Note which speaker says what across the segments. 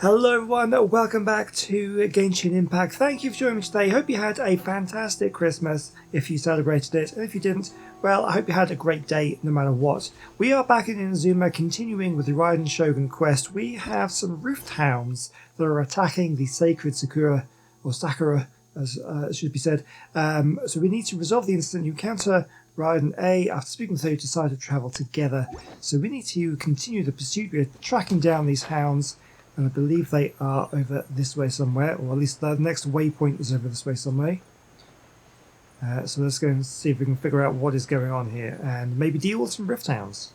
Speaker 1: Hello everyone, welcome back to Genshin Impact. Thank you for joining me today. Hope you had a fantastic Christmas if you celebrated it, and if you didn't, well, I hope you had a great day no matter what. We are back in Inazuma continuing with the Raiden Shogun quest. We have some Rift Hounds that are attacking the sacred Sakura, or Sakura as it should be said. So we need to resolve the incident. You encounter Raiden A. After speaking with her, you decide to travel together. So we need to continue the pursuit. We're tracking down these hounds. And I believe they are over this way somewhere, or at least the next waypoint is over this way somewhere. So let's go and see if we can figure out what is going on here, and maybe deal with some Rift Hounds.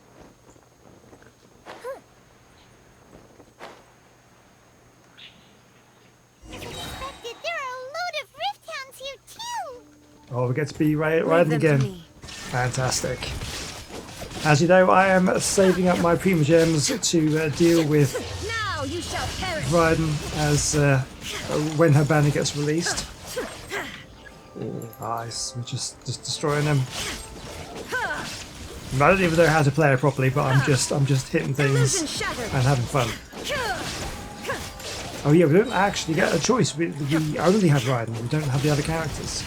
Speaker 1: Oh, we get to be Raiden again. Fantastic. As you know, I am saving up my Prima Gems to deal with Raiden as when her banner gets released. Nice, we're just destroying them. I don't even know how to play it properly, but I'm just hitting things and having fun. Oh yeah, we don't actually get a choice. We only have Raiden. We don't have the other characters.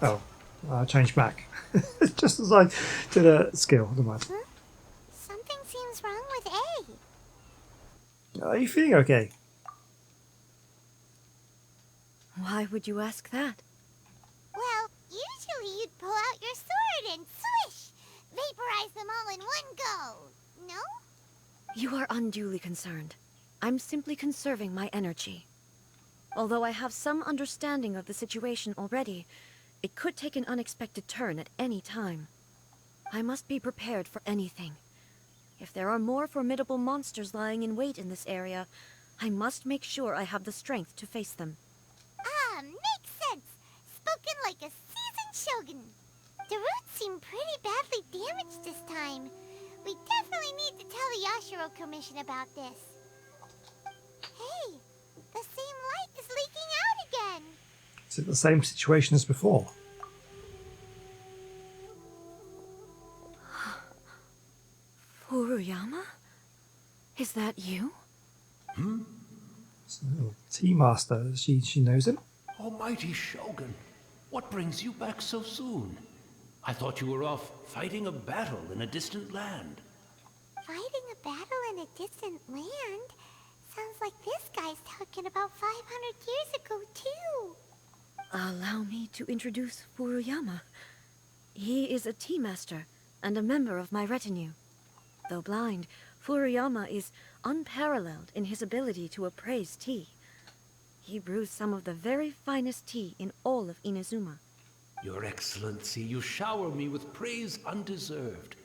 Speaker 1: Oh, I changed back. Just as I did a skill. Never mind.
Speaker 2: Something seems wrong with A.
Speaker 1: Are you feeling okay?
Speaker 3: Why would you ask that?
Speaker 2: Well, usually you'd pull out your sword and swish! Vaporize them all in one go, no?
Speaker 3: You are unduly concerned. I'm simply conserving my energy. Although I have some understanding of the situation already, it could take an unexpected turn at any time. I must be prepared for anything. If there are more formidable monsters lying in wait in this area, I must make sure I have the strength to face them.
Speaker 2: Ah, makes sense. Spoken like a seasoned shogun. The roots seem pretty badly damaged this time. We definitely need to tell the Yashiro Commission about this. Hey, the same light is leaking out again.
Speaker 1: Is it the same situation as before?
Speaker 3: Furuyama? Is that you?
Speaker 1: So, Tea-Master, she knows him.
Speaker 4: Almighty Shogun, what brings you back so soon? I thought you were off fighting a battle in a distant land.
Speaker 2: Fighting a battle in a distant land? Sounds like this guy's talking about 500 years ago, too.
Speaker 3: Allow me to introduce Furuyama. He is a tea master and a member of my retinue. Though blind, Furuyama is unparalleled in his ability to appraise tea. He brews some of the very finest tea in all of Inazuma.
Speaker 4: Your Excellency, you shower me with praise undeserved.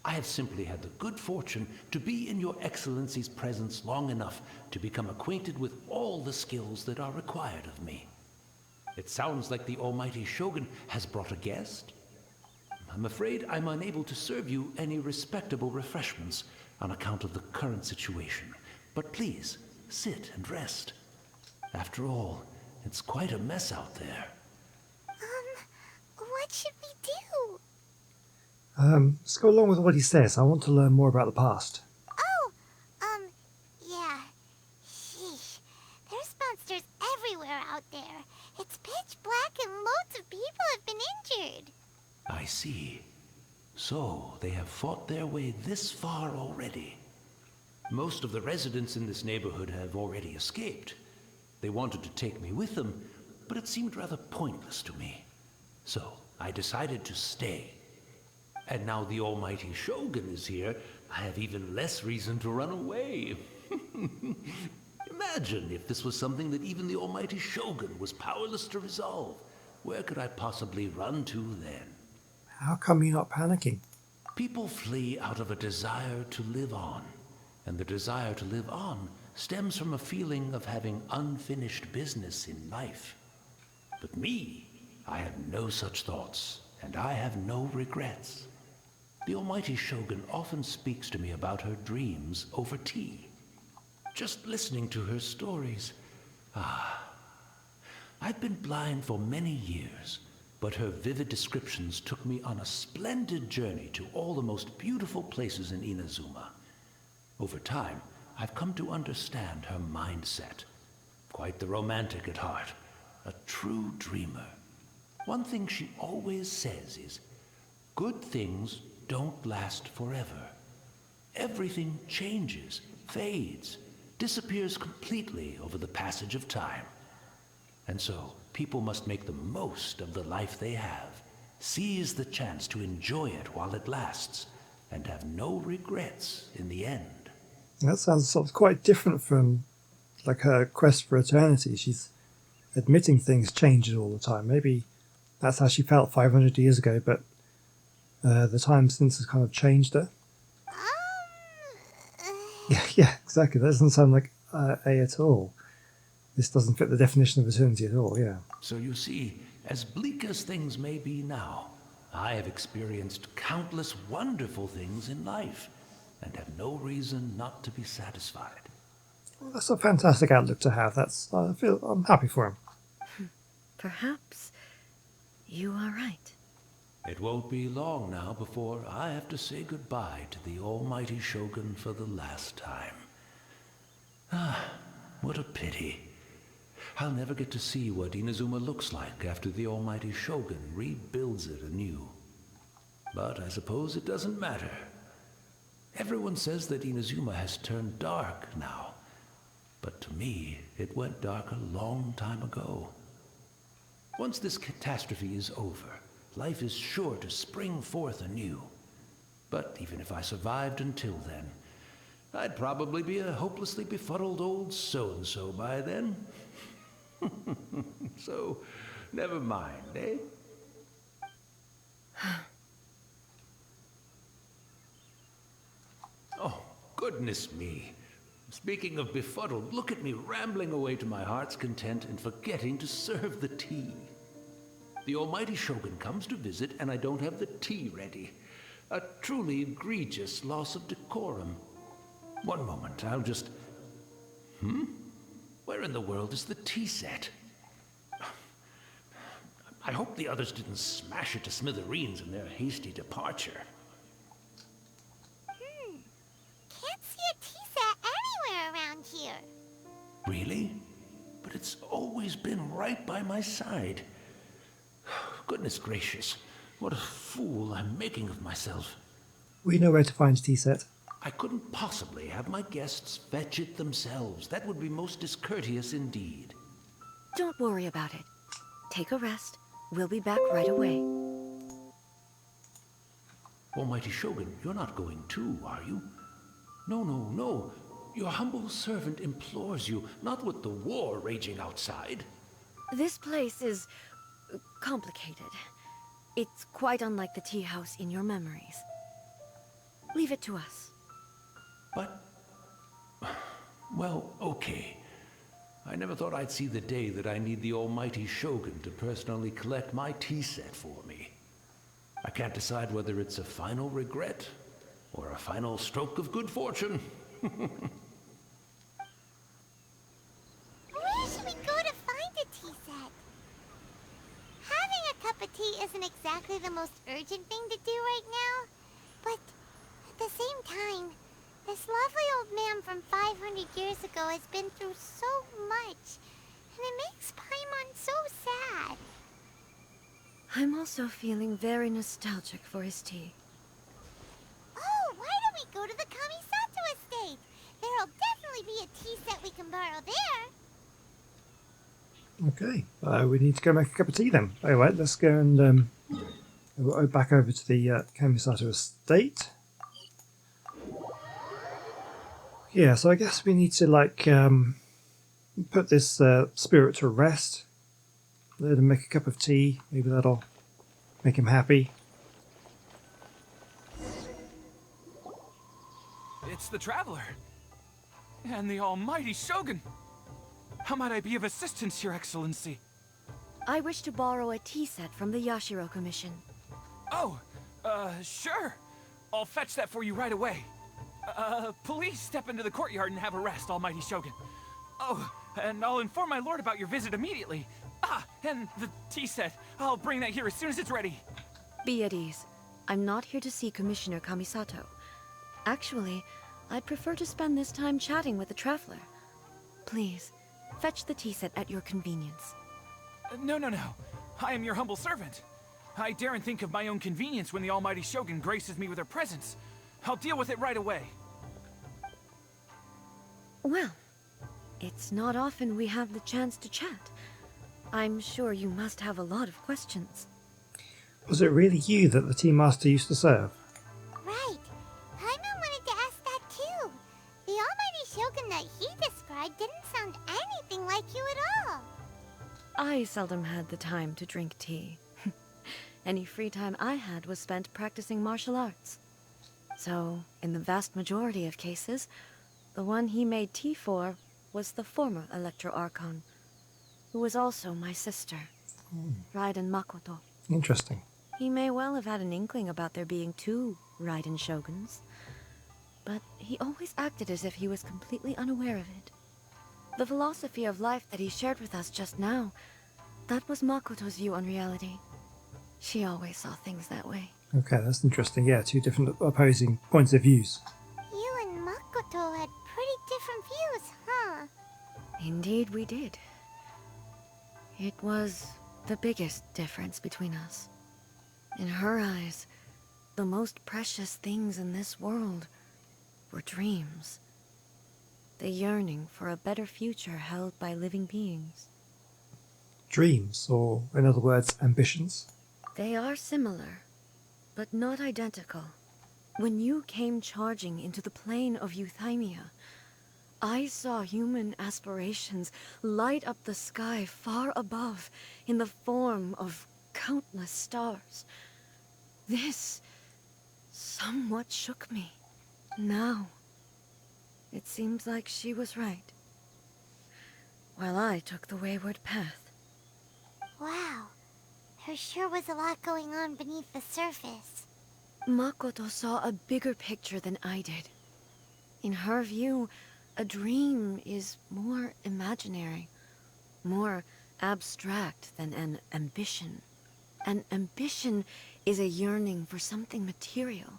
Speaker 4: I have simply had the good fortune to be in your Excellency's presence long enough to become acquainted with all the skills that are required of me. It sounds like the Almighty Shogun has brought a guest. I'm afraid I'm unable to serve you any respectable refreshments on account of the current situation. But please, sit and rest. After all, it's quite a mess out there.
Speaker 2: What should we do?
Speaker 1: Let's go along with what he says. I want to learn more about the past.
Speaker 2: Yeah. Sheesh. There's monsters everywhere out there. It's pitch black and loads of people have been injured.
Speaker 4: I see. So, they have fought their way this far already. Most of the residents in this neighborhood have already escaped. They wanted to take me with them, but it seemed rather pointless to me. So, I decided to stay. And now the Almighty Shogun is here, I have even less reason to run away. Imagine if this was something that even the Almighty Shogun was powerless to resolve. Where could I possibly run to then?
Speaker 1: How come you're not panicking?
Speaker 4: People flee out of a desire to live on. And the desire to live on stems from a feeling of having unfinished business in life. But me, I have no such thoughts, and I have no regrets. The Almighty Shogun often speaks to me about her dreams over tea. Just listening to her stories, I've been blind for many years, but her vivid descriptions took me on a splendid journey to all the most beautiful places in Inazuma. Over time, I've come to understand her mindset. Quite the romantic at heart, a true dreamer. One thing she always says is, good things don't last forever. Everything changes, fades, disappears completely over the passage of time. And so, people must make the most of the life they have, seize the chance to enjoy it while it lasts, and have no regrets in the end.
Speaker 1: That sounds sort of quite different from like her quest for eternity. She's admitting things changes all the time. Maybe that's how she felt 500 years ago, but the time since has kind of changed her. Yeah, exactly. That doesn't sound like A at all. This doesn't fit the definition of eternity at all, yeah.
Speaker 4: So you see, as bleak as things may be now, I have experienced countless wonderful things in life, and have no reason not to be satisfied.
Speaker 1: Well, that's a fantastic outlook to have. I'm happy for him.
Speaker 3: Perhaps you are right.
Speaker 4: It won't be long now before I have to say goodbye to the almighty Shogun for the last time. Ah, what a pity. I'll never get to see what Inazuma looks like after the almighty Shogun rebuilds it anew. But I suppose it doesn't matter. Everyone says that Inazuma has turned dark now. But to me, it went dark a long time ago. Once this catastrophe is over, life is sure to spring forth anew. But even if I survived until then, I'd probably be a hopelessly befuddled old so-and-so by then. So, never mind, eh? Oh, goodness me. Speaking of befuddled, look at me rambling away to my heart's content and forgetting to serve the tea. The almighty Shogun comes to visit and I don't have the tea ready. A truly egregious loss of decorum. One moment, I'll just... Where in the world is the tea set? I hope the others didn't smash it to smithereens in their hasty departure.
Speaker 2: Can't see a tea set anywhere around here.
Speaker 4: Really? But it's always been right by my side. Goodness gracious, what a fool I'm making of myself.
Speaker 1: We know where to find a tea set.
Speaker 4: I couldn't possibly have my guests fetch it themselves. That would be most discourteous indeed.
Speaker 3: Don't worry about it. Take a rest. We'll be back right away.
Speaker 4: Almighty Shogun, you're not going too, are you? No, no, no. Your humble servant implores you, not with the war raging outside.
Speaker 3: This place is complicated. It's quite unlike the tea house in your memories. Leave it to us.
Speaker 4: But... well, okay. I never thought I'd see the day that I need the almighty Shogun to personally collect my tea set for me. I can't decide whether it's a final regret or a final stroke of good fortune.
Speaker 2: Where should we go to find a tea set? Having a cup of tea isn't exactly the most urgent thing to do right now, but at the same time, this lovely old man from 500 years ago has been through so much, and it makes Paimon so sad.
Speaker 3: I'm also feeling very nostalgic for his tea.
Speaker 2: Oh, why don't we go to the Kamisato estate? There'll definitely be a tea set we can borrow there.
Speaker 1: Okay, we need to go make a cup of tea then. Alright, let's go and we'll go back over to the Kamisato estate. Yeah, so I guess we need to like put this spirit to rest. Let him make a cup of tea. Maybe that'll make him happy.
Speaker 5: It's the Traveler. And the almighty Shogun. How might I be of assistance, Your Excellency?
Speaker 3: I wish to borrow a tea set from the Yashiro Commission.
Speaker 5: Oh, sure. I'll fetch that for you right away. Please step into the courtyard and have a rest, almighty Shogun. Oh, and I'll inform my lord about your visit immediately. Ah, and the tea set. I'll bring that here as soon as it's ready.
Speaker 3: Be at ease. I'm not here to see Commissioner Kamisato. Actually, I'd prefer to spend this time chatting with the traveler. Please, fetch the tea set at your convenience.
Speaker 5: No. I am your humble servant. I daren't think of my own convenience when the almighty Shogun graces me with her presence. I'll deal with it right away.
Speaker 3: Well, it's not often we have the chance to chat. I'm sure you must have a lot of questions.
Speaker 1: Was it really you that the tea master used to serve?
Speaker 2: Right. Paimon wanted to ask that too. The almighty Shogun that he described didn't sound anything like you at all.
Speaker 3: I seldom had the time to drink tea. Any free time I had was spent practicing martial arts. So, in the vast majority of cases, the one he made tea for was the former Electro Archon, who was also my sister, Raiden Makoto.
Speaker 1: Interesting.
Speaker 3: He may well have had an inkling about there being two Raiden Shoguns, but he always acted as if he was completely unaware of it. The philosophy of life that he shared with us just now, that was Makoto's view on reality. She always saw things that way.
Speaker 1: Okay, that's interesting. Yeah, two different opposing points of views.
Speaker 2: You and Makoto had pretty different views, huh?
Speaker 3: Indeed we did. It was the biggest difference between us. In her eyes, the most precious things in this world were dreams. The yearning for a better future held by living beings.
Speaker 1: Dreams, or in other words, ambitions.
Speaker 3: They are similar, but not identical. When you came charging into the plane of Euthymia, I saw human aspirations light up the sky far above in the form of countless stars. This somewhat shook me. Now, it seems like she was right, while I took the wayward path.
Speaker 2: Wow. There sure was a lot going on beneath the surface.
Speaker 3: Makoto saw a bigger picture than I did. In her view, a dream is more imaginary, more abstract than an ambition. An ambition is a yearning for something material,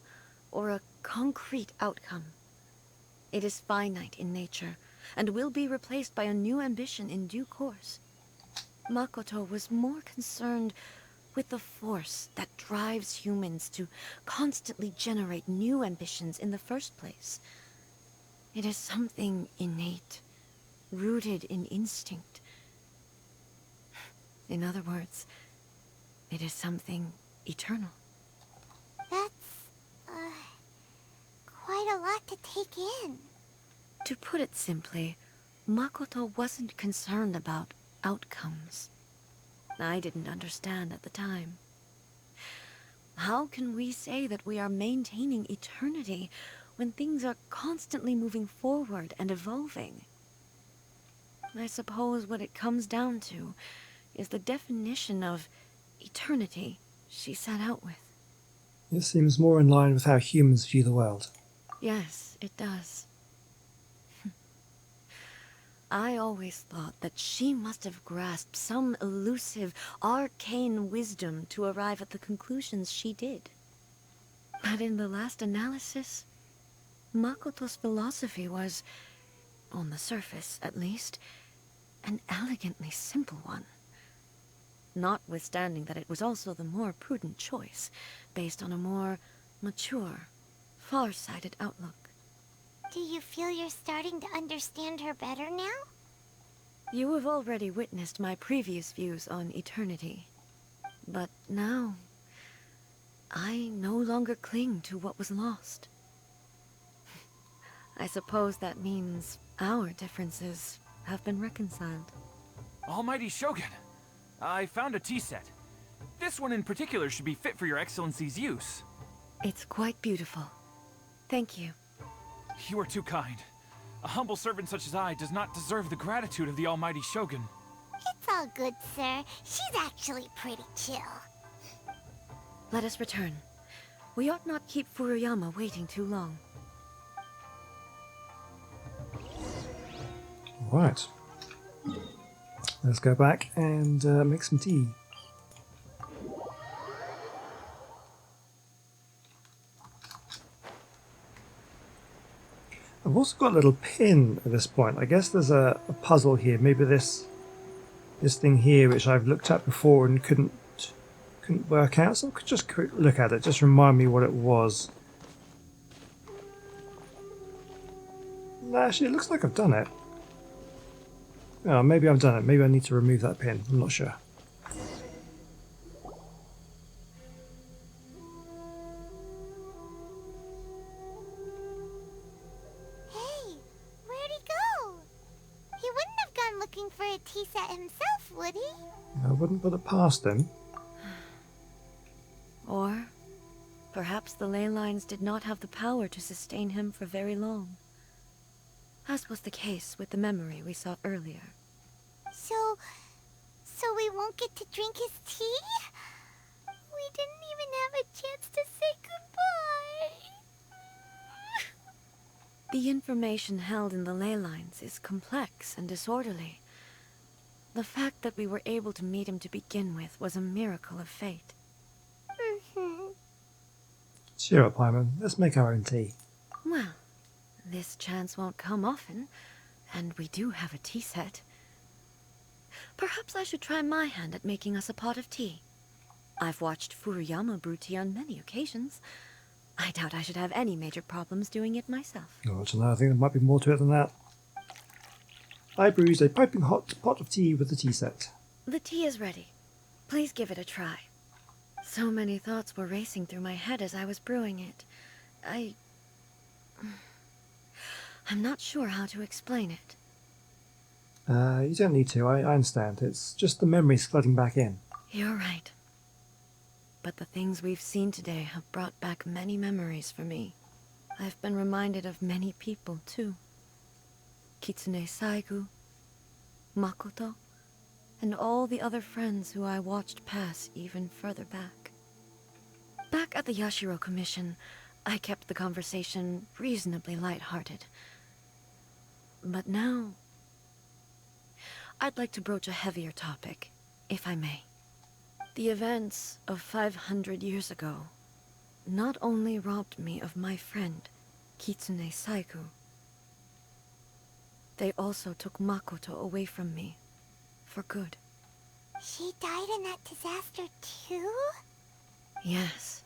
Speaker 3: or a concrete outcome. It is finite in nature, and will be replaced by a new ambition in due course. Makoto was more concerned with the force that drives humans to constantly generate new ambitions in the first place. It is something innate, rooted in instinct. In other words, it is something eternal.
Speaker 2: That's, quite a lot to take in.
Speaker 3: To put it simply, Makoto wasn't concerned about outcomes. I didn't understand at the time. How can we say that we are maintaining eternity when things are constantly moving forward and evolving? I suppose what it comes down to is the definition of eternity she set out with.
Speaker 1: It seems more in line with how humans view the world.
Speaker 3: Yes, it does. I always thought that she must have grasped some elusive, arcane wisdom to arrive at the conclusions she did. But in the last analysis, Makoto's philosophy was, on the surface at least, an elegantly simple one. Notwithstanding that it was also the more prudent choice, based on a more mature, far-sighted outlook.
Speaker 2: Do you feel you're starting to understand her better now?
Speaker 3: You have already witnessed my previous views on eternity. But now, I no longer cling to what was lost. I suppose that means our differences have been reconciled.
Speaker 5: Almighty Shogun, I found a tea set. This one in particular should be fit for your Excellency's use.
Speaker 3: It's quite beautiful. Thank you.
Speaker 5: You are too kind. A humble servant such as I does not deserve the gratitude of the almighty Shogun.
Speaker 2: It's all good, sir. She's actually pretty chill.
Speaker 3: Let us return. We ought not keep Furuyama waiting too long.
Speaker 1: Right. Let's go back and make some tea. I've also got a little pin at this point. I guess there's a puzzle here. Maybe this thing here, which I've looked at before and couldn't work out. So I could just quick look at it, just remind me what it was. No, actually, it looks like I've done it. Oh, maybe I've done it. Maybe I need to remove that pin. I'm not sure.
Speaker 2: Hey, where'd he go? He wouldn't have gone looking for a tea set himself, would he?
Speaker 1: I wouldn't put it past him.
Speaker 3: Or perhaps the ley lines did not have the power to sustain him for very long, as was the case with the memory we saw earlier.
Speaker 2: So we won't get to drink his tea? We didn't even have a chance to say goodbye.
Speaker 3: The information held in the ley lines is complex and disorderly. The fact that we were able to meet him to begin with was a miracle of fate.
Speaker 1: Cheer up, Hyman. Let's make our own tea.
Speaker 3: Well, this chance won't come often, and we do have a tea set. Perhaps I should try my hand at making us a pot of tea. I've watched Furuyama brew tea on many occasions. I doubt I should have any major problems doing it myself.
Speaker 1: Oh, I don't know. I think there might be more to it than that. I brewed a piping hot pot of tea with the tea set.
Speaker 3: The tea is ready. Please give it a try. So many thoughts were racing through my head as I was brewing it. I'm not sure how to explain it.
Speaker 1: You don't need to. I understand. It's just the memories flooding back in.
Speaker 3: You're right. But the things we've seen today have brought back many memories for me. I've been reminded of many people, too. Kitsune Saigu, Makoto, and all the other friends who I watched pass even further back. Back at the Yashiro Commission, I kept the conversation reasonably light-hearted. But now, I'd like to broach a heavier topic, if I may. The events of 500 years ago not only robbed me of my friend, Kitsune Saigu, they also took Makoto away from me, for good.
Speaker 2: She died in that disaster too?
Speaker 3: Yes.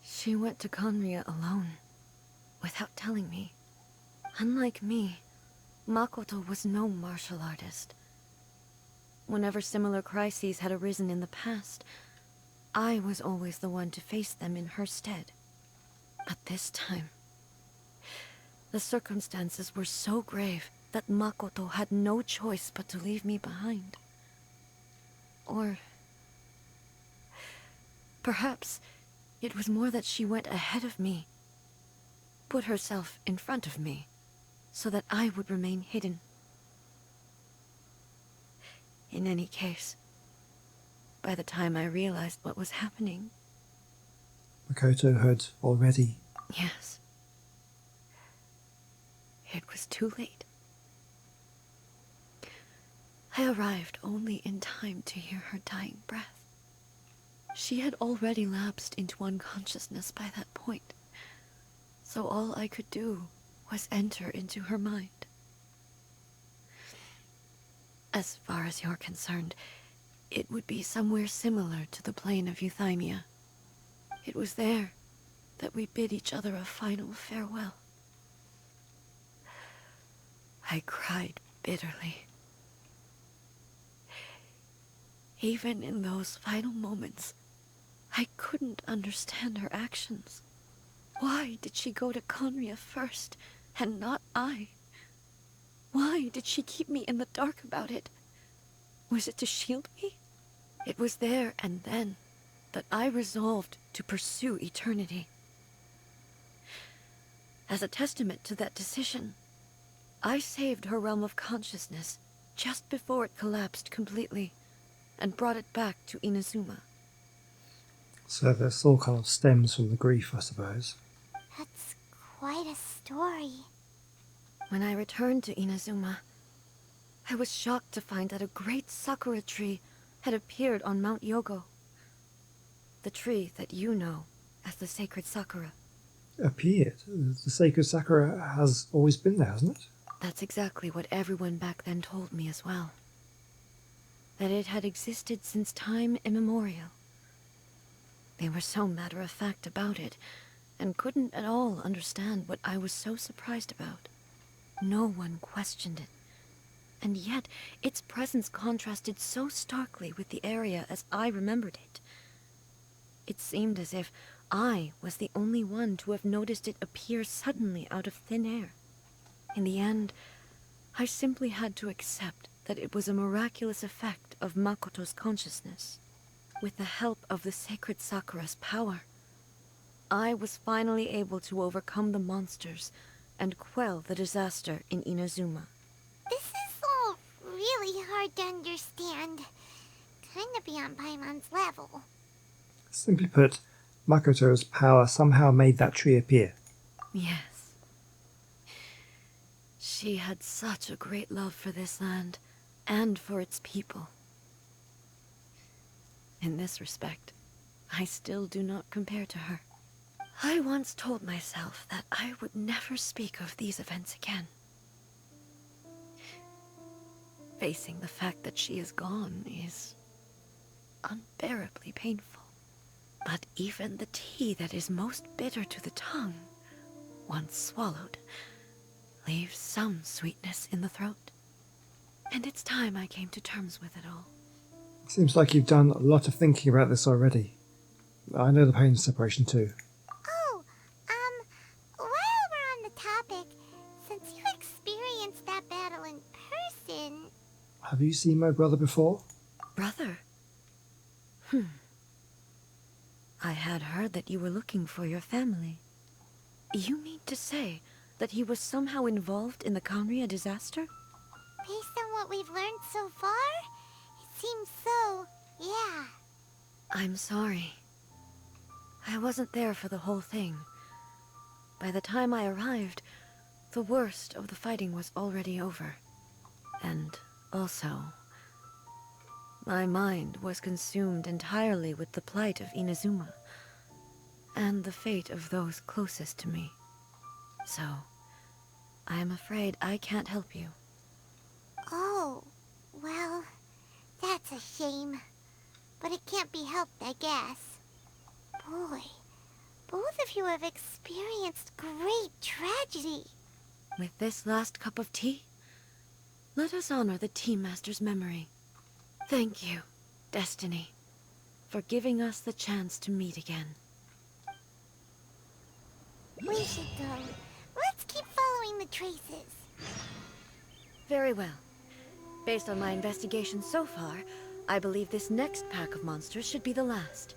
Speaker 3: She went to Conria alone, without telling me. Unlike me, Makoto was no martial artist. Whenever similar crises had arisen in the past, I was always the one to face them in her stead. But this time, the circumstances were so grave that Makoto had no choice but to leave me behind. Or perhaps it was more that she went ahead of me, put herself in front of me, so that I would remain hidden. In any case, by the time I realized what was happening...
Speaker 1: Makoto had already...
Speaker 3: Yes. It was too late. I arrived only in time to hear her dying breath. She had already lapsed into unconsciousness by that point, so all I could do was enter into her mind. As far as you're concerned, it would be somewhere similar to the plane of Euthymia. It was there that we bid each other a final farewell. I cried bitterly. Even in those final moments, I couldn't understand her actions. Why did she go to Conria first, and not I? Why did she keep me in the dark about it? Was it to shield me? It was there and then that I resolved to pursue eternity. As a testament to that decision, I saved her realm of consciousness just before it collapsed completely, and brought it back to Inazuma.
Speaker 1: So this all kind of stems from the grief, I suppose.
Speaker 2: That's quite a story.
Speaker 3: When I returned to Inazuma, I was shocked to find that a great sakura tree had appeared on Mount Yogo. The tree that you know as the sacred sakura.
Speaker 1: appeared. The sacred Sakura has always been there, hasn't it?
Speaker 3: That's exactly what everyone back then told me as well. That it had existed since time immemorial. They were so matter-of-fact about it, and couldn't at all understand what I was so surprised about. No one questioned it. And yet, its presence contrasted so starkly with the area as I remembered it. It seemed as if I was the only one to have noticed it appear suddenly out of thin air. In the end, I simply had to accept that it was a miraculous effect of Makoto's consciousness. With the help of the sacred Sakura's power, I was finally able to overcome the monsters and quell the disaster in Inazuma.
Speaker 2: This is all really hard to understand. Kinda beyond Paimon's level.
Speaker 1: Simply put, Makoto's power somehow made that tree appear.
Speaker 3: Yes. She had such a great love for this land, and for its people. In this respect, I still do not compare to her. I once told myself that I would never speak of these events again. Facing the fact that she is gone is unbearably painful. But even the tea that is most bitter to the tongue, once swallowed, leaves some sweetness in the throat. And it's time I came to terms with it all.
Speaker 1: Seems like you've done a lot of thinking about this already. I know the pain of separation too.
Speaker 2: Oh, while we're on the topic, since you experienced that battle in person...
Speaker 1: Have you seen my brother before?
Speaker 3: Brother? I had heard that you were looking for your family. You mean to say that he was somehow involved in the Kanria disaster?
Speaker 2: Based on what we've learned so far, it seems so, yeah.
Speaker 3: I'm sorry. I wasn't there for the whole thing. By the time I arrived, the worst of the fighting was already over. And also, my mind was consumed entirely with the plight of Inazuma, and the fate of those closest to me. So, I am afraid I can't help you.
Speaker 2: Oh, well, that's a shame. But it can't be helped, I guess. Boy, both of you have experienced great tragedy.
Speaker 3: With this last cup of tea, let us honor the Tea Master's memory. Thank you, Destiny, for giving us the chance to meet again.
Speaker 2: We should go. Let's keep following the traces.
Speaker 3: Very well. Based on my investigation so far, I believe this next pack of monsters should be the last.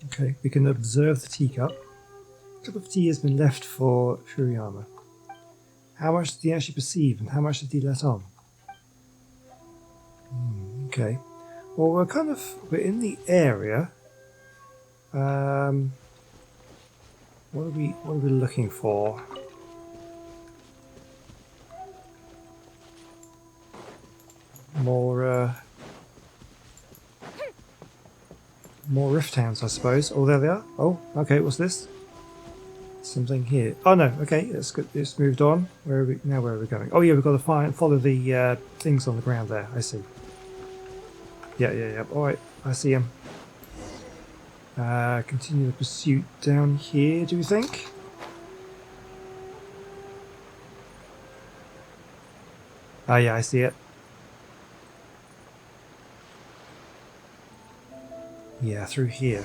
Speaker 1: Okay, we can observe the teacup. A cup of tea has been left for Furiyama. How much did he actually perceive and how much did he let on? Okay. Well, we're in the area. What are we looking for? More rift towns, I suppose. Oh, there they are. Oh, okay. What's this? Something here. Oh no. Okay, it's good. It's moved on. Where are we now? Where are we going? Oh yeah, we've got to follow the things on the ground there. I see. Yeah. All right, I see him. Continue the pursuit down here. Do we think? Oh yeah, I see it. Yeah, through here.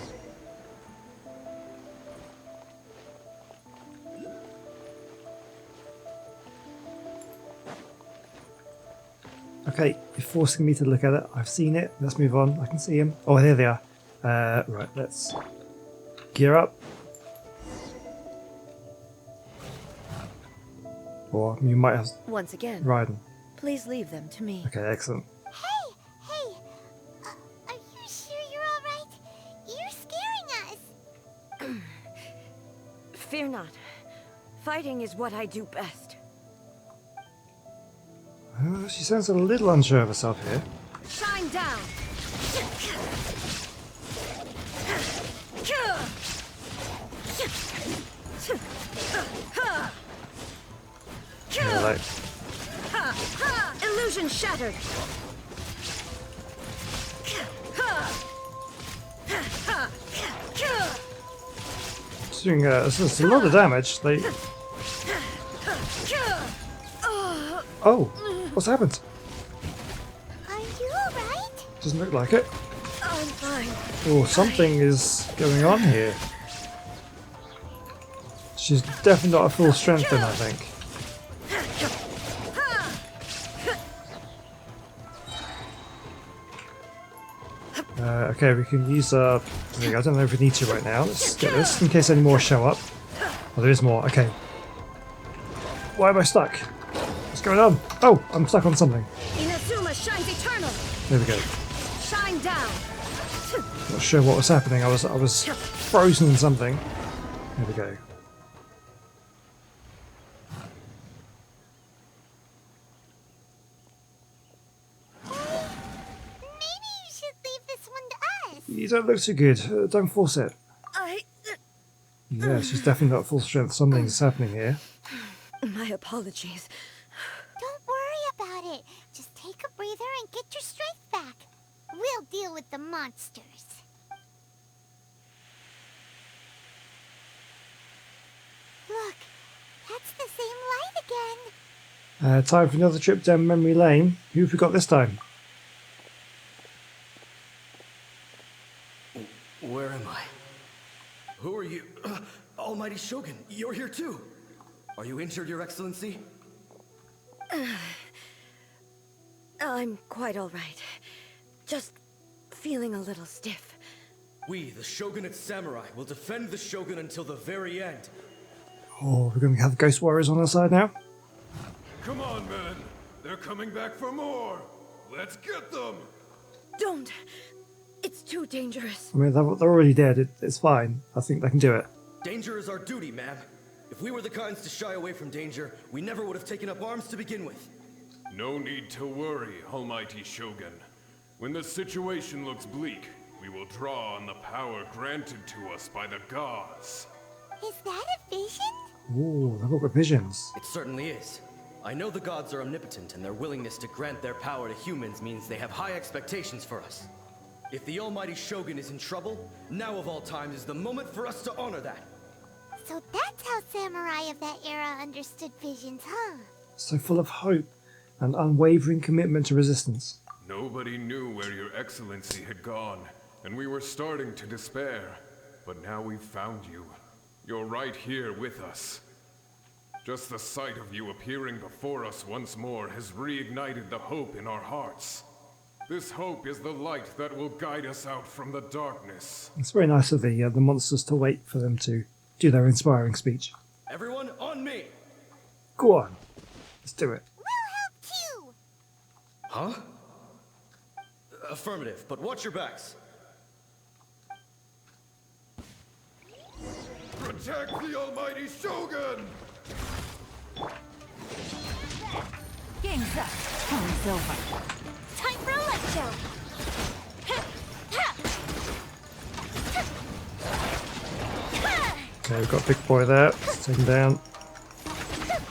Speaker 1: Okay, you're forcing me to look at it. I've seen it. Let's move on. I can see him. Oh, there they are. Right, let's gear up. Or you might have
Speaker 3: Once again,
Speaker 1: Raiden.
Speaker 3: please leave them to me.
Speaker 1: Okay, excellent.
Speaker 2: Hey! Are you sure you're alright? You're scaring us!
Speaker 3: Fear not. Fighting is what I do best.
Speaker 1: She sounds a little unsure of herself here.
Speaker 3: Shine down!
Speaker 1: Yeah, like,
Speaker 3: Illusion shattered.
Speaker 1: it's doing it's a lot of damage. They. Oh, what's happened?
Speaker 2: Are you alright?
Speaker 1: Doesn't look like it.
Speaker 3: I'm fine.
Speaker 1: Oh, something is going on here. She's definitely not at full strength then, I think. Okay, we can use I don't know if we need to right now. Let's get this in case any more show up. Oh, there is more. Okay. Why am I stuck? What's going on? Oh, I'm stuck on something.
Speaker 3: Inazuma shines eternal.
Speaker 1: There we go.
Speaker 3: Shine down.
Speaker 1: Not sure what was happening. I was frozen in something. There we go.
Speaker 2: Maybe you should leave this one to us.
Speaker 1: You don't look too good. Don't force it.
Speaker 3: I...
Speaker 1: Yeah, she's definitely not at full strength. Something's happening here.
Speaker 3: My apologies.
Speaker 2: Don't worry about it. Just take a breather and get your strength back. We'll deal with the monsters. Look, that's the same light again.
Speaker 1: Time for another trip down memory lane. Who have we got this time?
Speaker 6: Where am I? Who are you? Almighty Shogun, you're here too. Are you injured, Your Excellency?
Speaker 3: I'm quite all right. Just feeling a little stiff.
Speaker 6: We, the Shogunate Samurai, will defend the Shogun until the very end.
Speaker 1: Oh, we're going to have Ghost Warriors on our side now?
Speaker 7: Come on, men. They're coming back for more. Let's get them.
Speaker 3: Don't! It's too dangerous.
Speaker 1: I mean, they're already dead. It's fine. I think they can do it.
Speaker 6: Danger is our duty, ma'am. If we were the kinds to shy away from danger, we never would have taken up arms to begin with.
Speaker 7: No need to worry, Almighty Shogun. When the situation looks bleak, we will draw on the power granted to us by the gods.
Speaker 2: Is that a vision?
Speaker 1: Oh, they've all got visions.
Speaker 6: It certainly is. I know the gods are omnipotent, and their willingness to grant their power to humans means they have high expectations for us. If the Almighty Shogun is in trouble, now of all times is the moment for us to honor that.
Speaker 2: So that's how samurai of that era understood visions, huh?
Speaker 1: So full of hope and unwavering commitment to resistance.
Speaker 7: Nobody knew where Your Excellency had gone, and we were starting to despair. But now we've found you. You're right here with us. Just the sight of you appearing before us once more has reignited the hope in our hearts. This hope is the light that will guide us out from the darkness.
Speaker 1: It's very nice of the monsters to wait for them to do their inspiring speech.
Speaker 6: Everyone, on me!
Speaker 1: Go on. Let's do it.
Speaker 2: We'll help too!
Speaker 6: Huh? Affirmative, but watch your backs.
Speaker 7: Protect the Almighty Shogun!
Speaker 8: Game's up. Time's over.
Speaker 2: Time for a light show!
Speaker 1: Okay, we've got a big boy there. Let's take him down.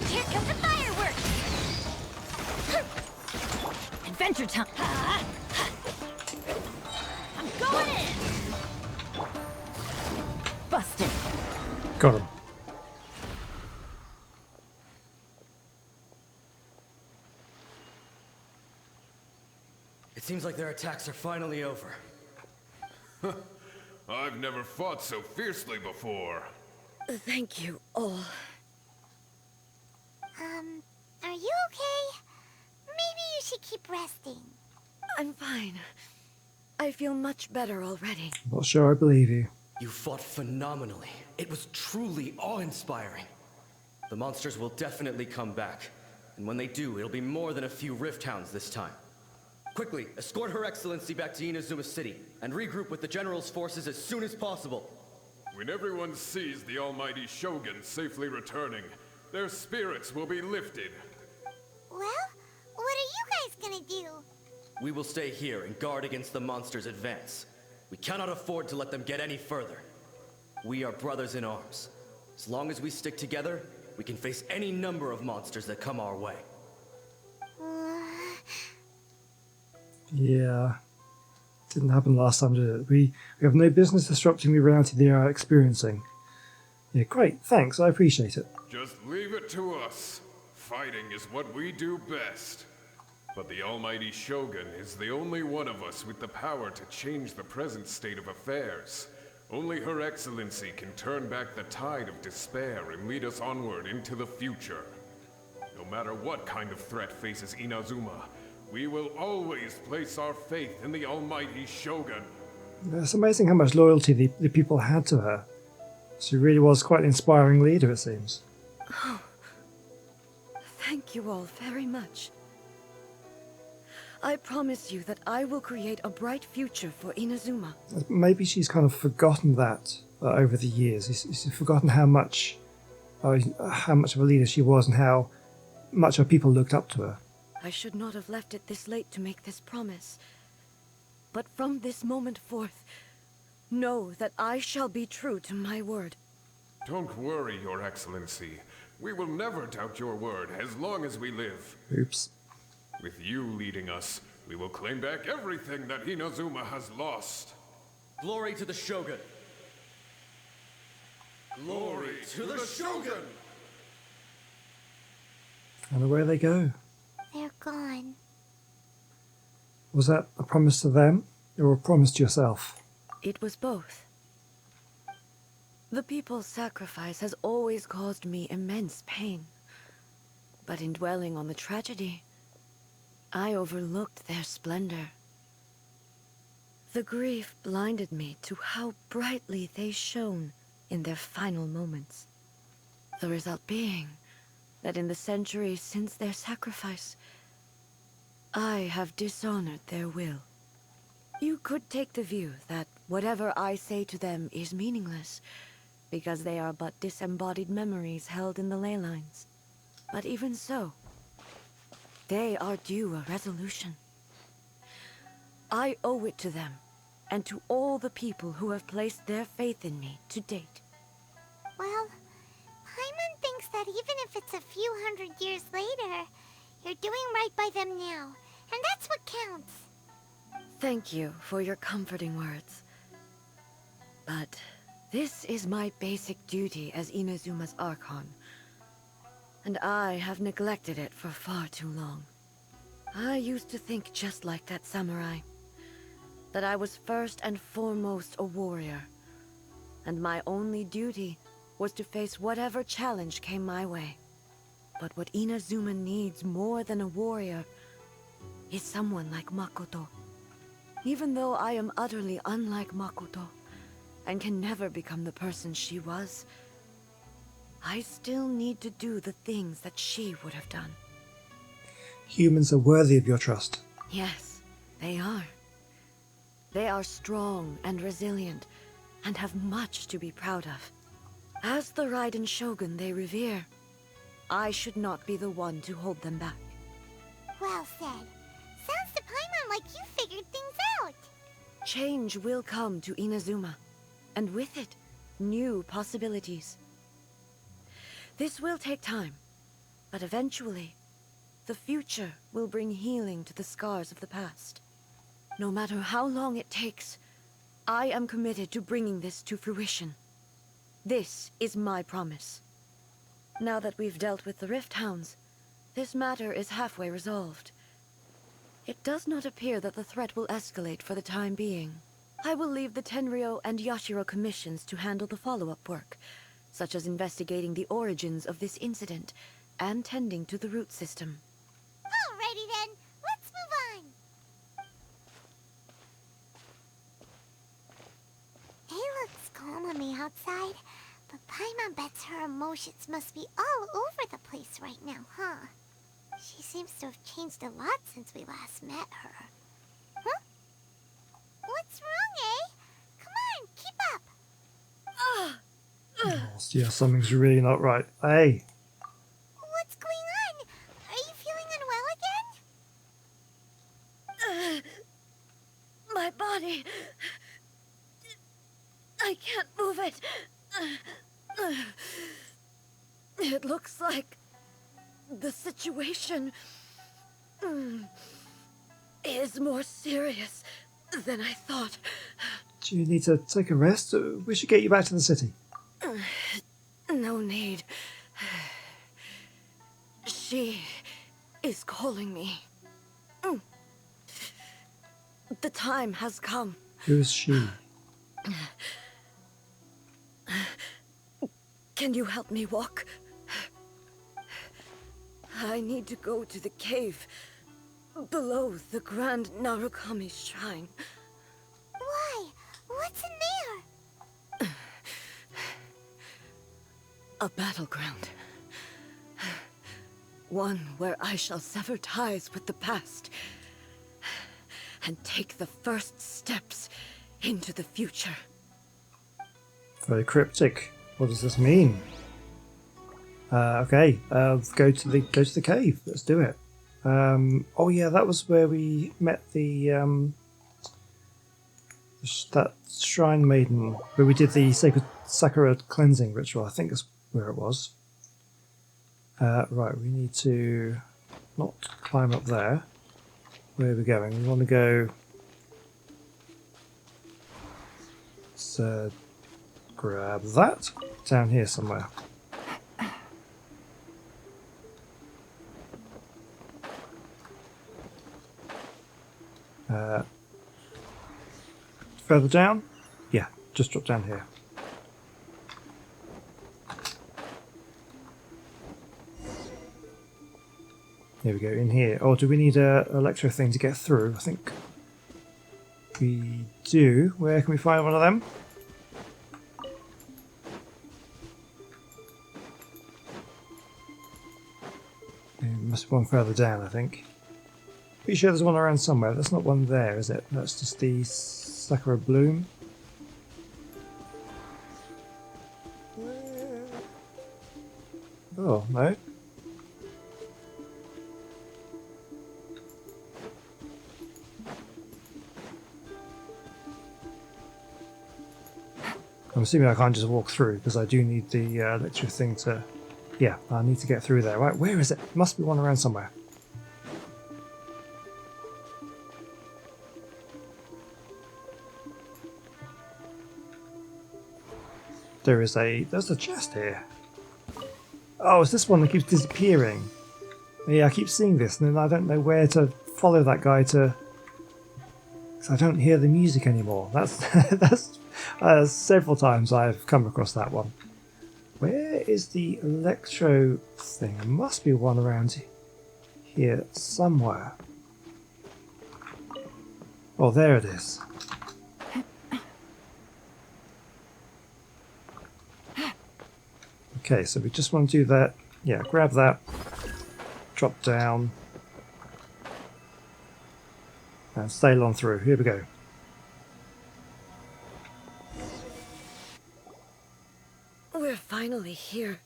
Speaker 2: Here comes the fireworks!
Speaker 8: Adventure time. I'm going in. Busted.
Speaker 1: Got him.
Speaker 6: It seems like their attacks are finally over.
Speaker 7: I've never fought so fiercely before.
Speaker 3: Thank you all.
Speaker 2: Are you okay? Maybe you should keep resting.
Speaker 3: I'm fine. I feel much better already.
Speaker 1: Not sure I believe you.
Speaker 6: You fought phenomenally. It was truly awe-inspiring. The monsters will definitely come back. And when they do, it'll be more than a few Rift Hounds this time. Quickly, escort Her Excellency back to Inazuma City, and regroup with the General's forces as soon as possible.
Speaker 7: When everyone sees the Almighty Shogun safely returning, their spirits will be lifted.
Speaker 2: Well, what are you guys gonna do?
Speaker 6: We will stay here and guard against the monsters' advance. We cannot afford to let them get any further. We are brothers in arms. As long as we stick together, we can face any number of monsters that come our way.
Speaker 1: Yeah. Didn't happen last time, did it? We have no business disrupting the reality they are experiencing. Yeah, great. Thanks. I appreciate it.
Speaker 7: Just leave it to us. Fighting is what we do best. But the almighty Shogun is the only one of us with the power to change the present state of affairs. Only Her Excellency can turn back the tide of despair and lead us onward into the future. No matter what kind of threat faces Inazuma, we will always place our faith in the almighty Shogun.
Speaker 1: It's amazing how much loyalty the people had to her. She really was quite an inspiring leader, it seems.
Speaker 3: Oh, thank you all very much. I promise you that I will create a bright future for Inazuma.
Speaker 1: Maybe she's kind of forgotten that over the years. She's forgotten how much of a leader she was and how much her people looked up to her.
Speaker 3: I should not have left it this late to make this promise. But from this moment forth, know that I shall be true to my word.
Speaker 7: Don't worry, Your Excellency. We will never doubt your word as long as we live.
Speaker 1: Oops.
Speaker 7: With you leading us, we will claim back everything that Inazuma has lost.
Speaker 6: Glory to the Shogun! Glory to the Shogun!
Speaker 1: And away they go.
Speaker 2: They're gone.
Speaker 1: Was that a promise to them, or a promise to yourself?
Speaker 3: It was both. The people's sacrifice has always caused me immense pain. But in dwelling on the tragedy, I overlooked their splendor. The grief blinded me to how brightly they shone in their final moments. The result being that in the centuries since their sacrifice, I have dishonored their will. You could take the view that whatever I say to them is meaningless, because they are but disembodied memories held in the ley lines. But even so, they are due a resolution. I owe it to them, and to all the people who have placed their faith in me to date.
Speaker 2: Well, Paimon thinks that even if it's a few hundred years later, you're doing right by them now, and that's what counts.
Speaker 3: Thank you for your comforting words. But this is my basic duty as Inazuma's Archon, and I have neglected it for far too long. I used to think just like that samurai, that I was first and foremost a warrior, and my only duty was to face whatever challenge came my way. But what Inazuma needs more than a warrior is someone like Makoto. Even though I am utterly unlike Makoto, and can never become the person she was, I still need to do the things that she would have done.
Speaker 1: Humans are worthy of your trust.
Speaker 3: Yes, they are. They are strong and resilient, and have much to be proud of. As the Raiden Shogun they revere, I should not be the one to hold them back.
Speaker 2: Well said. Sounds to Paimon like you figured things out.
Speaker 3: Change will come to Inazuma, and with it, new possibilities. This will take time, but eventually, the future will bring healing to the scars of the past. No matter how long it takes, I am committed to bringing this to fruition. This is my promise. Now that we've dealt with the Rift Hounds, this matter is halfway resolved. It does not appear that the threat will escalate for the time being. I will leave the Tenryo and Yashiro commissions to handle the follow-up work, such as investigating the origins of this incident and tending to the root system.
Speaker 2: Alrighty then, let's move on. It looks calm on the outside, but Paimon bets her emotions must be all over the place right now, huh? She seems to have changed a lot since we last met her. Huh? What's wrong, eh? Come on, keep up.
Speaker 1: Yeah, something's really not right. Hey,
Speaker 2: What's going on? Are you feeling unwell again?
Speaker 3: My body... I can't move it. It looks like the situation is more serious than I thought.
Speaker 1: Do you need to take a rest? We should get you back to the city.
Speaker 3: No need. She is calling me. The time has come.
Speaker 1: Who is she?
Speaker 3: Can you help me walk? I need to go to the cave below the Grand Narukami Shrine.
Speaker 2: Why? What's in there?
Speaker 3: A battleground. One where I shall sever ties with the past and take the first steps into the future.
Speaker 1: Very cryptic. What does this mean? Okay, go to the cave. Let's do it. Oh yeah, that was where we met the that shrine maiden, where we did the sacred Sakura cleansing ritual. I think that's where it was. Right, we need to not climb up there. Where are we going? We want to go. So grab that down here somewhere. Further down? Yeah, just drop down here. Here we go, in here. Oh, do we need a electro thing to get through? I think we do. Where can we find one of them? There must be one further down, I think. Pretty sure there's one around somewhere. That's not one there, is it? That's just the Sakura bloom. Oh, no. I'm assuming I can't just walk through because I do need the electric thing to... Yeah, I need to get through there. Right, where is it? Must be one around somewhere. There's a chest here. Oh, it's this one that keeps disappearing. Yeah, I keep seeing this and then I don't know where to follow that guy to... because I don't hear the music anymore. That's several times I've come across that one. Where is the electro thing? There must be one around here somewhere. Oh, there it is. Okay, so we just want to do that. Yeah, grab that, drop down, and sail on through. Here we go.
Speaker 3: We're finally here.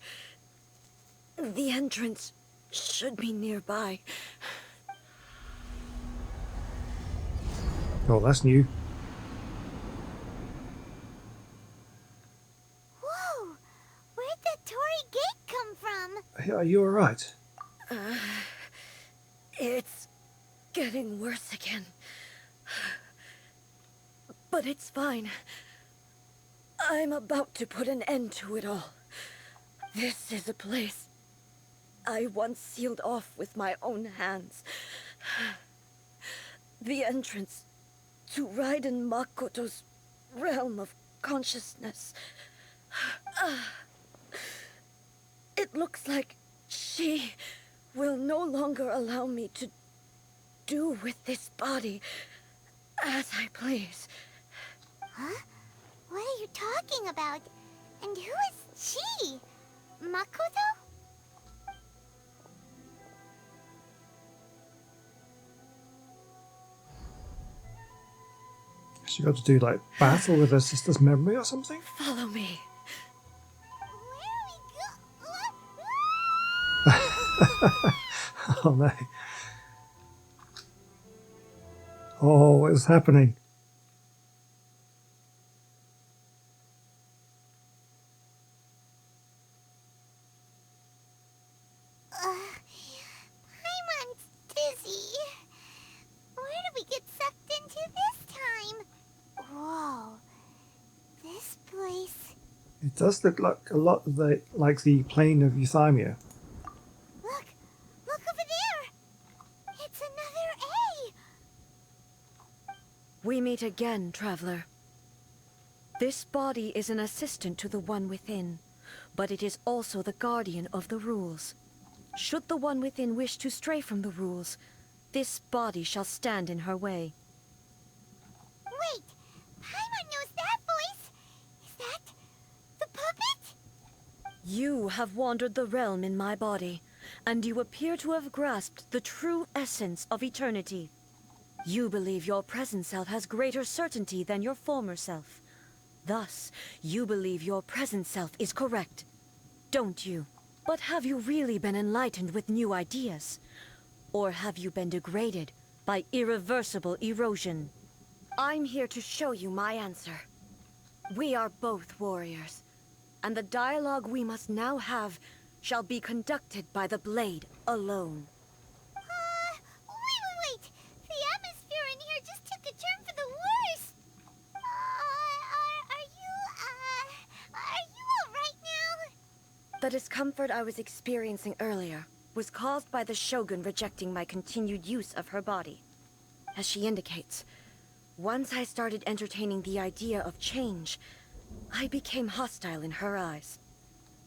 Speaker 3: The entrance should be nearby.
Speaker 1: Oh, that's new.
Speaker 2: Whoa! Where'd the Torii Gate come from?
Speaker 1: Are you alright?
Speaker 3: It's getting worse again. But it's fine. I'm about to put an end to it all. This is a place I once sealed off with my own hands. The entrance to Raiden Makoto's realm of consciousness. It looks like she will no longer allow me to do with this body as I please.
Speaker 2: Huh? What are you talking about? And who is she? Makoto?
Speaker 1: She got to do like battle with her sister's memory or something?
Speaker 3: Follow me.
Speaker 2: Where are we go?
Speaker 1: Oh no. Oh, what is happening? It does look like a lot of like the plane of Euthymia.
Speaker 2: Look! Look over there! It's another A!
Speaker 3: We meet again, traveler. This body is an assistant to the one within, but it is also the guardian of the rules. Should the one within wish to stray from the rules, this body shall stand in her way.
Speaker 2: Wait! Paimon knows that voice! Is that the puppet?
Speaker 3: You have wandered the realm in my body, and you appear to have grasped the true essence of eternity. You believe your present self has greater certainty than your former self. Thus, you believe your present self is correct, don't you? But have you really been enlightened with new ideas? Or have you been degraded by irreversible erosion? I'm here to show you my answer. We are both warriors, and the dialogue we must now have shall be conducted by the blade alone.
Speaker 2: Wait! The atmosphere in here just took a turn for the worse! Are you alright now?
Speaker 3: The discomfort I was experiencing earlier was caused by the Shogun rejecting my continued use of her body. As she indicates, once I started entertaining the idea of change, I became hostile in her eyes.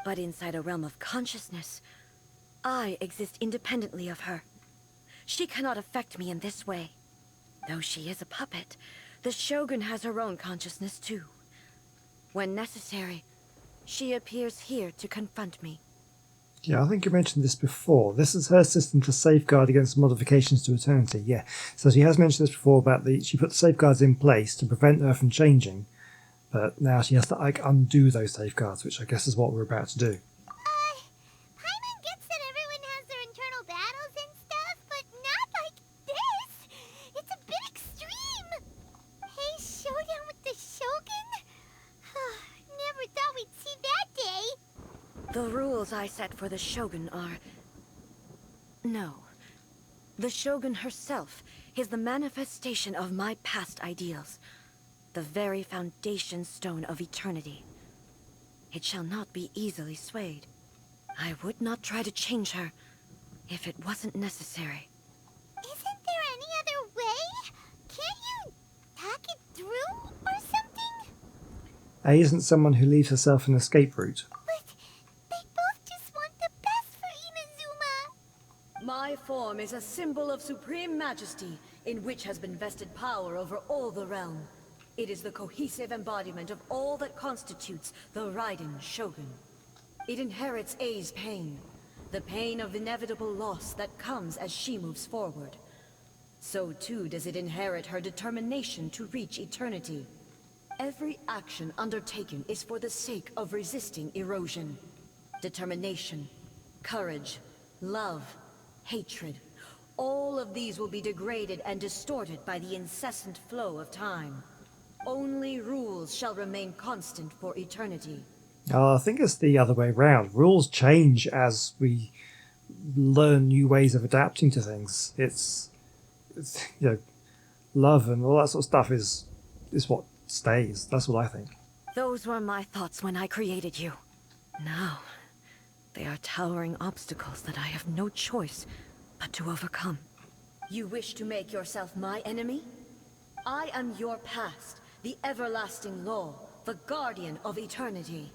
Speaker 3: But inside a realm of consciousness, I exist independently of her. She cannot affect me in this way. Though she is a puppet, the Shogun has her own consciousness too. When necessary, she appears here to confront me.
Speaker 1: Yeah, I think you mentioned this before. This is her system to safeguard against modifications to eternity. Yeah, so she has mentioned this before about she put the safeguards in place to prevent her from changing, but now she has to like undo those safeguards, which I guess is what we're about to do.
Speaker 2: Paimon gets that everyone has their internal battles and stuff, but not like this! It's a bit extreme! Hey, showdown with the Shogun? Never thought we'd see that day!
Speaker 3: The rules I set for the Shogun are... No. The Shogun herself is the manifestation of my past ideals. The very foundation stone of eternity. It shall not be easily swayed. I would not try to change her if it wasn't necessary.
Speaker 2: Isn't there any other way? Can't you hack it through or something?
Speaker 1: A isn't someone who leaves herself an escape route.
Speaker 2: But they both just want the best for Inazuma.
Speaker 3: My form is a symbol of supreme majesty, in which has been vested power over all the realm. It is the cohesive embodiment of all that constitutes the Raiden Shogun. It inherits A's pain, the pain of inevitable loss that comes as she moves forward. So too does it inherit her determination to reach eternity. Every action undertaken is for the sake of resisting erosion. Determination, courage, love, hatred. All of these will be degraded and distorted by the incessant flow of time. Only rules shall remain constant for eternity.
Speaker 1: I think it's the other way around. Rules change as we learn new ways of adapting to things. It's love and all that sort of stuff is what stays. That's what I think.
Speaker 3: Those were my thoughts when I created you. Now, they are towering obstacles that I have no choice but to overcome. You wish to make yourself my enemy? I am your past, the everlasting law, the guardian of eternity.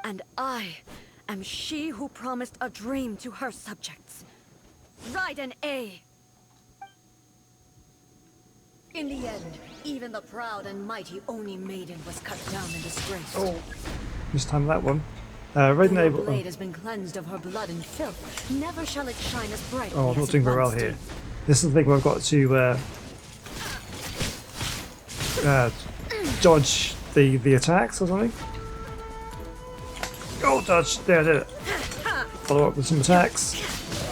Speaker 3: And I am she who promised a dream to her subjects. Raiden A. In the end, even the proud and mighty Oni Maiden was cut down and disgraced.
Speaker 1: Oh, mistimed that one. Raiden
Speaker 3: Your
Speaker 1: able.
Speaker 3: blade has been cleansed of her blood and filth. Never shall it shine as brightly
Speaker 1: Oh, I'm
Speaker 3: as
Speaker 1: not
Speaker 3: it
Speaker 1: doing very well
Speaker 3: once
Speaker 1: here.
Speaker 3: did.
Speaker 1: This is the thing where I've got to dodge the attacks or something. Oh, dodge! There, I did it. Follow up with some attacks.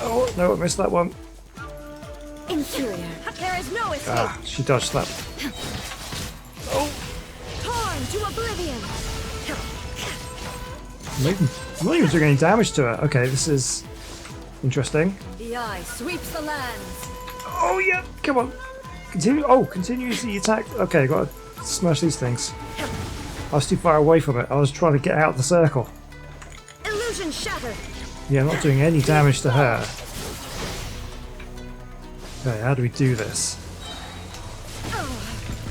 Speaker 1: Oh no, I missed that one.
Speaker 3: Inferior. There is no escape.
Speaker 1: Ah, she dodged that.
Speaker 3: Torn to oblivion.
Speaker 1: I'm not even doing any damage to her. Okay, this is interesting.
Speaker 3: The eye sweeps the lands.
Speaker 1: Oh yeah, come on. Continue. Oh, continuously attack. Okay, got to smash these things. I was too far away from it. I was trying to get out of the circle.
Speaker 3: Illusion shattered.
Speaker 1: Yeah, I'm not doing any damage to her. Okay, how do we do this?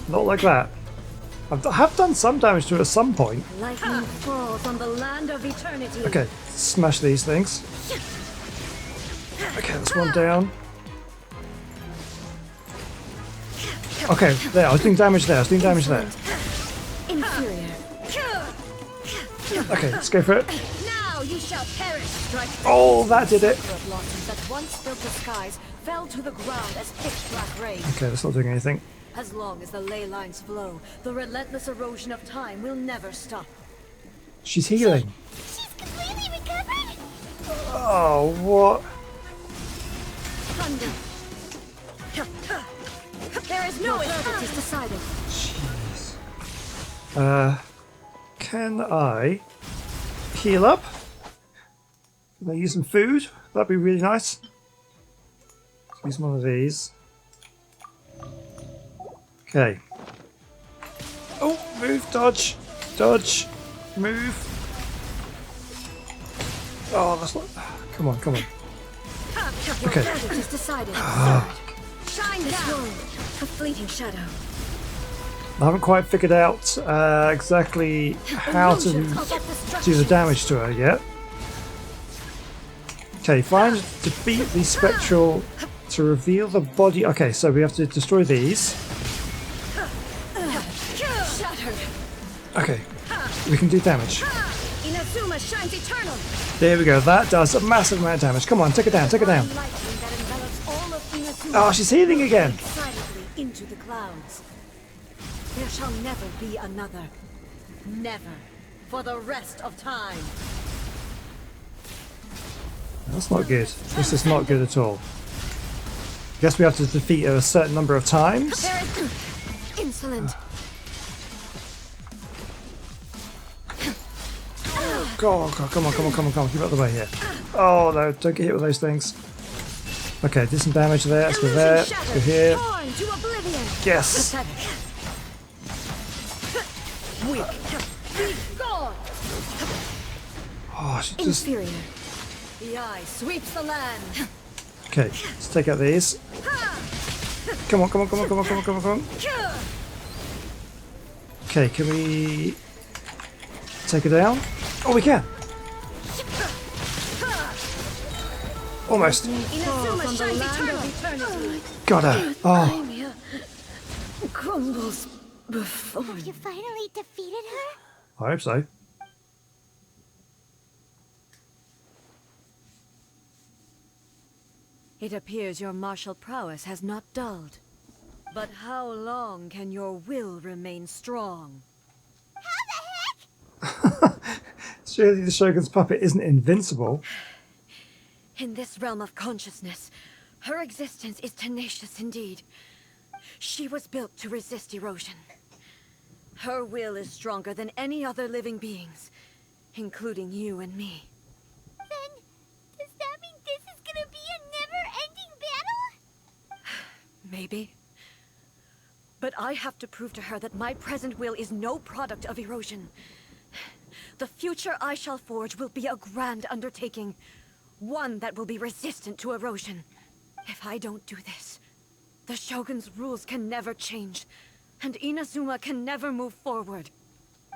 Speaker 1: Not like that. I have done some damage to it at some point.
Speaker 3: Lightning falls on the land of eternity.
Speaker 1: Okay, smash these things. Okay, that's one down. Okay, there, I was doing damage there,
Speaker 3: Inferior.
Speaker 1: Okay, let's go for it.
Speaker 3: Now you shall perish, strike.
Speaker 1: Oh, that did it.
Speaker 3: The blossoms that once filled the skies fell to the ground as pitch black rain.
Speaker 1: Okay, that's not doing anything.
Speaker 3: As long as the ley lines flow, the relentless erosion of time will never stop.
Speaker 1: She's healing.
Speaker 2: She's completely recovered?
Speaker 1: Oh, what?
Speaker 3: Thunder. There is no verdict is decided.
Speaker 1: Jeez. Can I heal up? Can I use some food? That'd be really nice. Let's use one of these. Okay. Oh, move, dodge, dodge, move. Oh, that's not. Come on, come on. Okay.
Speaker 3: Verdict is decided. Shine down. A fleeting shadow.
Speaker 1: I haven't quite figured out exactly how to do the damage to her yet. Okay, find defeat the spectral to reveal the body. Okay, so we have to destroy these.
Speaker 3: Shattered.
Speaker 1: Okay, we can do damage.
Speaker 3: Inazuma shines eternal.
Speaker 1: There we go. That does a massive amount of damage. Come on, take it down, take it down.
Speaker 3: Lightning that envelops all of Inazuma
Speaker 1: Oh, she's healing again.
Speaker 3: excitedly into the clouds. There shall never be another. Never. For the rest of time.
Speaker 1: That's not good. This is not good at all. Guess we have to defeat her a certain number of times.
Speaker 3: There is insolent.
Speaker 1: God, come on, come on, come on, come on. Keep out of the way here. Oh no, don't get hit with those things. Okay, did some damage there. Let's go there. Let's go here.
Speaker 3: Torn to oblivion.
Speaker 1: Yes.
Speaker 3: Pathetic. Weak. Be gone.
Speaker 1: Oh, she just.
Speaker 3: Inferior. The eye sweeps the land.
Speaker 1: Okay, let's take out these. Come on, come on, come on, come on, come on, come on, come on. Okay, can we take her down? Oh, we can. Almost.
Speaker 3: Inazuma shines eternal.
Speaker 1: Got her. Oh,
Speaker 3: Ymir crumbles before
Speaker 2: Have you finally defeated her?
Speaker 1: I hope so.
Speaker 3: It appears your martial prowess has not dulled. But how long can your will remain strong?
Speaker 1: Surely the Shogun's puppet isn't invincible.
Speaker 3: In this realm of consciousness, her existence is tenacious indeed. She was built to resist erosion. Her will is stronger than any other living being's, including you and me.
Speaker 2: Then, does that mean this is gonna be a never-ending battle?
Speaker 3: Maybe. But I have to prove to her that my present will is no product of erosion. The future I shall forge will be a grand undertaking. One that will be resistant to erosion. If I don't do this, the Shogun's rules can never change, and Inazuma can never move forward.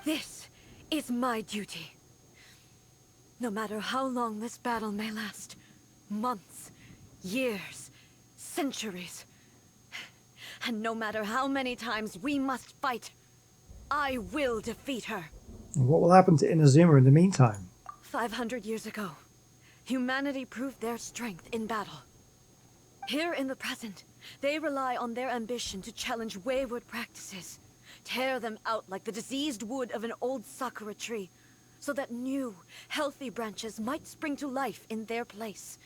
Speaker 3: This is my duty. No matter how long this battle may last, months, years, centuries, and no matter how many times we must fight, I will defeat her.
Speaker 1: What will happen to Inazuma in the meantime?
Speaker 3: 500 years ago, humanity proved their strength in battle. Here in the present, they rely on their ambition to challenge wayward practices, tear them out like the diseased wood of an old sakura tree, so that new, healthy branches might spring to life in their place.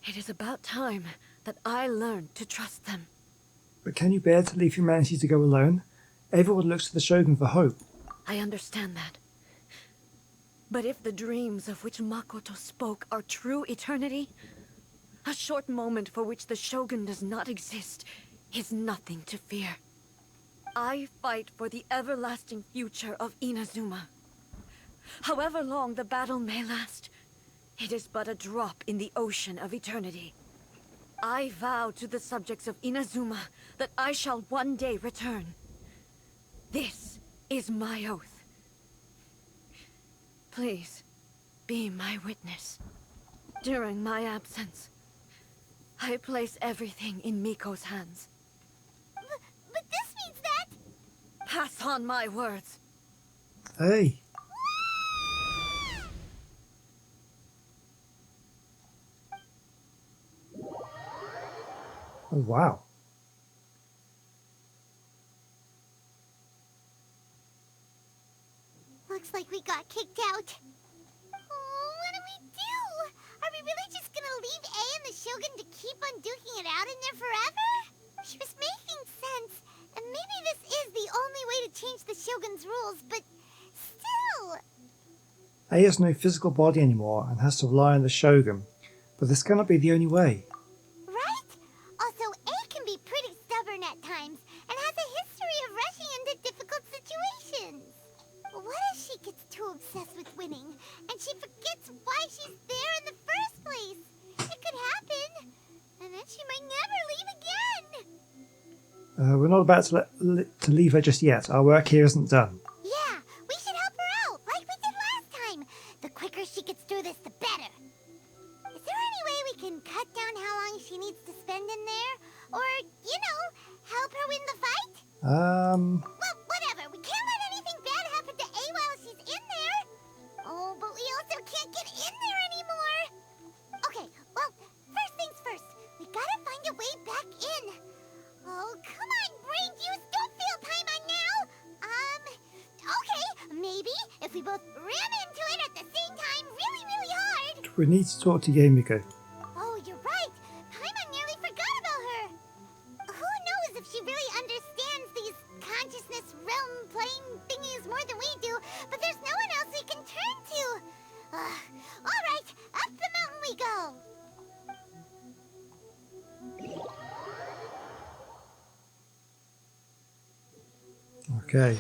Speaker 3: It is about time that I learned to trust them.
Speaker 1: But can you bear to leave humanity to go alone? Everyone looks to the Shogun for hope.
Speaker 3: I understand that. But if the dreams of which Makoto spoke are true eternity, a short moment for which the Shogun does not exist is nothing to fear. I fight for the everlasting future of Inazuma. However long the battle may last, it is but a drop in the ocean of eternity. I vow to the subjects of Inazuma that I shall one day return. This is my oath. Please, be my witness. During my absence, I place everything in Miko's hands.
Speaker 2: But this means that...
Speaker 3: Pass on my words.
Speaker 1: Hey. Oh, wow.
Speaker 2: Looks like we got kicked out. Oh, what do we do? Are we really just gonna leave A and the Shogun to keep on duking it out in there forever? She was making sense, and maybe this is the only way to change the Shogun's rules, but still...
Speaker 1: A has no physical body anymore and has to rely on the Shogun, but this cannot be the only way.
Speaker 2: Right? Also, A can be pretty stubborn at times, and has a history of rushing into difficult situations. What if she gets too obsessed with winning, and she forgets why she's there in the first place? It could happen, and then she might never leave again.
Speaker 1: We're not about to leave her just yet. Our work here isn't done.
Speaker 2: Yeah, we should help her out, like we did last time. The quicker she gets through this, the better. Is there any way we can cut down how long she needs to spend in there? Or, you know, help her win the fight?
Speaker 1: Well,
Speaker 2: whatever. We can't let anything bad happen to A while she's in there. Oh, but we also can't get in there anymore. Okay, well, first things first. We gotta find a way back in. Oh, come on, brain juice. Don't feel Paimon now. Okay. Maybe if we both ran into it at the same time really, really hard.
Speaker 1: we need to talk to Yamiko.
Speaker 2: Oh, you're right. Paimon nearly forgot about her. Who knows if she really understands these consciousness realm playing thingies more than we do, but there's no one else we can turn to. All right, up the mountain we go.
Speaker 1: Okay.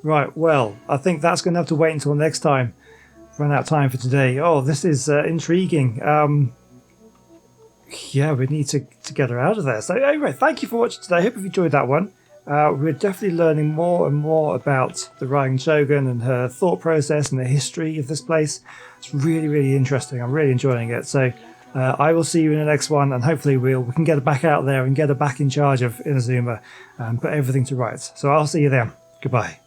Speaker 1: Right, well, I think that's going to have to wait until next time. Run out of time for today. Oh, this is intriguing. Yeah, we need to get her out of there. So anyway, thank you for watching today. I hope you've enjoyed that one. We're definitely learning more and more about the Raiden Shogun and her thought process and the history of this place. It's really, really interesting. I'm really enjoying it. So I will see you in the next one, and hopefully we can get her back out there and get her back in charge of Inazuma and put everything to rights. So I'll see you then. Goodbye.